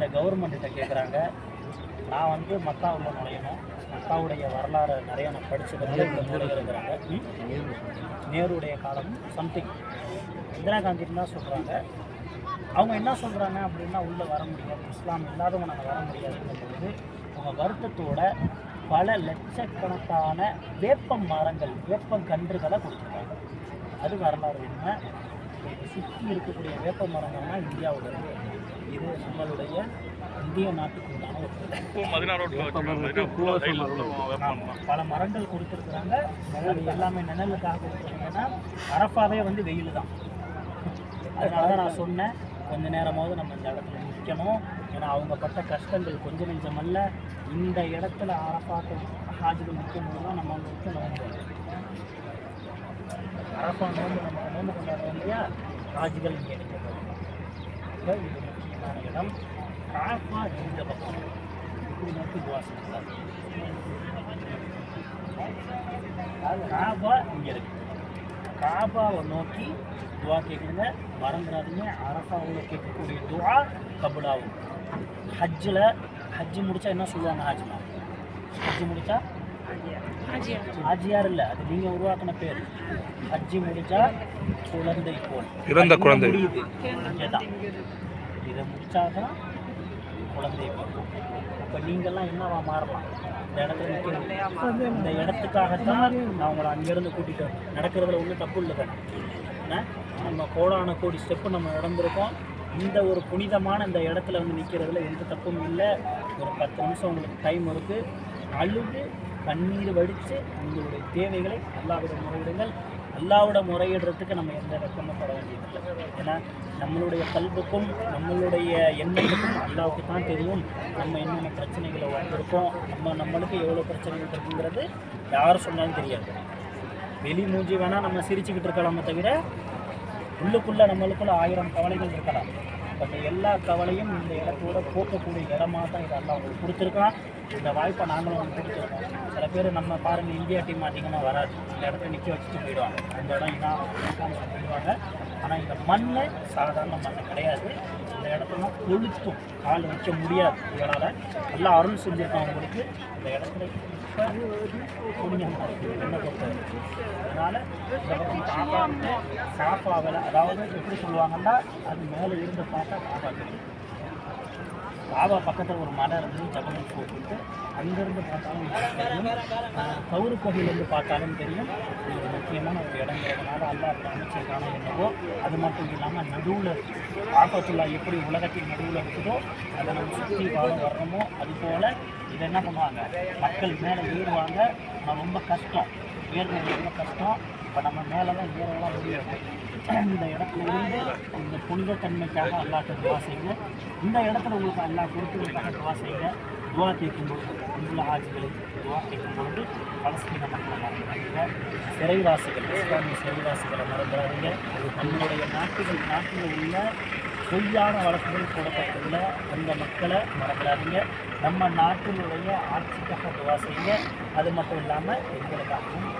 இந்த கவர்மெண்ட்டை கேட்குறாங்க. நான் வந்து மக்காவில் நுழையணும், மக்காவுடைய வரலாறு நிறையா நான் படித்ததுனால இந்த நுழைகிறாங்க. நேருடைய காலம் சம்திங் இந்திரா காந்தின்னு தான் சொல்கிறாங்க. அவங்க என்ன சொல்கிறாங்க அப்படின்னா, உள்ளே வர முடியாது, இஸ்லாம் இல்லாதவங்க நாங்கள் வர முடியாதுங்கிறது அவங்க வருத்தத்தோட பல லட்சக்கணக்கான வேப்ப மரங்கள் வேப்பங்கன்றுகளை கொடுத்துருக்காங்க. அது வரலாறு உண்மை. சுற்றி இருக்கக்கூடிய வேப்ப மரங்கள்லாம் இந்தியாவில் இருக்குது. இது நம்மளுடைய இந்திய நாட்டுக்கு உண்டான பல மரங்கள் கொடுத்துருக்குறாங்க. அது எல்லாமே நிழலுக்காக கொடுத்துருக்காங்கன்னா அரஃபாவே வந்து வெயில் தான். அதனால தான் நான் சொன்னேன், கொஞ்ச நேரமாவது நம்ம இந்த இடத்துல நிற்கணும். ஏன்னா அவங்க பட்ட கஷ்டங்கள் கொஞ்சம் நெஞ்சமல்ல. இந்த இடத்துல அரஃபாக்கு ஹாஜிகள் நிற்கும்போது தான் நம்ம வந்து நோம்பு அரஃபா நோம்பு நம்ம நோம்பு கொண்டாடுறோம் இல்லையா, ஹாஜிகள் இங்கே நிற்கணும். இது முக்கியமான இடம். காஃபா இந்த பக்கம் இப்படி நோக்கி துவா செய்யலாம். காபா இங்கே இருக்கு. காபாவை நோக்கி துவா கேட்குறீங்க, மறந்துடாதீங்க. அரஃபாவில் கேட்கக்கூடிய துவா கபுலாகும். ஹஜ்ஜு முடித்தா என்ன சொல்லுவாங்க? ஹஜ்ஜு முடித்தா ஹாஜியார் இல்லை, அது நீங்கள் உருவாக்கின பேர். ஹஜ்ஜு முடித்தா குழந்தை போல் இறந்த குழந்தை இங்கே தான். இதை முடித்தாதான் குழந்தை போல். இப்போ நீங்கள்லாம் என்னவா மாறலாம்? இந்த இடத்துல நிற்கிறது, இந்த இடத்துக்காகத்தான் நான் உங்களை அங்கேருந்து கூட்டிகிட்டு வரேன். நடக்கிறதுல ஒன்றும் தப்பு இல்லை தானே. நம்ம கோடான கோடி ஸ்டெப்பு நம்ம நடந்திருக்கோம். இந்த ஒரு புனிதமான இந்த இடத்துல வந்து நிற்கிறதுல எந்த தப்பும் இல்லை. ஒரு 10 நிமிஷம் உங்களுக்கு டைம் இருக்குது. அழுது கண்ணீர் வடித்து உங்களுடைய தேவைகளை அல்லாஹ்விடம் முறையிடுங்கள். அல்லாஹ்விட முறையிடுறதுக்கு நம்ம எந்த வெட்கமும் பட வேண்டியதில்லை. ஏன்னா நம்மளுடைய கல்புக்கும் நம்மளுடைய எண்ணத்துக்கும் அல்லாஹ்வுக்கு தான் தெரியும் நம்ம என்னென்ன பிரச்சனைகளை வந்திருக்கோம், நம்மளுக்கு எவ்வளோ பிரச்சனைகள் இருக்குங்கிறது யாரும் சொன்னாலும் தெரியாது. வெளி மூஞ்சி வேணால் நம்ம சிரிச்சுக்கிட்டு இருக்கலாமே தவிர உள்ளுக்குள்ளே நம்மளுக்குள்ள 1000 கவலைகள் இருக்கலாம். பட் எல்லா கவலையும் இந்த இடத்தோட போக்கக்கூடிய இடமாக தான் இது எல்லாம் உங்களுக்கு கொடுத்துருக்கான். இந்த வாய்ப்பை நாங்களும் வந்து கொடுத்துருக்கோம். சில பேர் நம்ம பாருங்கள், இந்தியா டீம் அதிகமாக வராது, இந்த இடத்துல நிற்க வச்சுட்டு போயிடுவாங்க. அந்த இடம் இதான் போயிடுவாங்க. ஆனால் இந்த மண் சாதாரண மண் கிடையாது. இந்த இடத்துல கொளுத்தும், கால் வைக்க முடியாது. இதனால் நல்லா அருள் செஞ்சுருக்கோம் உங்களுக்கு. இந்த இடத்துல புண்ணியம் என்ன பொறுத்தவரை. அதனால் இந்த பக்கம் காப்பாவில், அதாவது எப்படி சொல்லுவாங்கன்னா, அது மேலே இருந்து பார்த்தா காபா தெரியும். காபா பக்கத்தில் ஒரு மலை இருந்து ஜபல் போட்டு அங்கேருந்து பார்த்தாலும் தெரியும், கவுரு கோவிலேருந்து பார்த்தாலும் தெரியும். இது ஒரு முக்கியமான ஒரு இடங்கிறதுனால அல்லாஹ் அமைச்சிருக்கான என்னவோ. அது மட்டும் இல்லாமல் நடுவில் ஆபத்துல்லா எப்படி உலகத்தின் நடுவில் இருக்குதோ அதை நம்ம சுற்றி வர்றோமோ அதுபோல் இதை என்ன பண்ணுவாங்க, மக்கள் மேலே ஏறுவாங்க. ஆனால் ரொம்ப கஷ்டம், ஏறுறது ரொம்ப கஷ்டம். இப்போ நம்ம மேலே தான் ஏறலாம் முடியாது. இந்த இடத்துல இருந்து இந்த புனிதத்தன்மைக்காக அல்லாஹ்ட்ட துவா செய்யுங்க. இந்த இடத்துல உங்களுக்கு அல்லாஹ் கொடுத்ததுக்காக துவா செய்யுங்க. துவா கேட்கும்போது அங்குள்ள ஆட்சிகளை துவா கேட்கும்பொழுது பலஸ்தீன மக்களை மறந்துடாதீங்க. சிறைவாசிகள், இஸ்லாமிய சிறைவாசிகளை மறந்துடாதீங்க. நம்மளுடைய நாட்டில் உள்ள பொய்யான வழக்குகள் போடப்பட்டுள்ள அந்த மக்களை மறந்துடாதீங்க. நம்ம நாட்டினுடைய ஆட்சிக்காக துவா செய்யுங்க. அது மட்டும் இல்லாமல் எங்களுக்காகவும்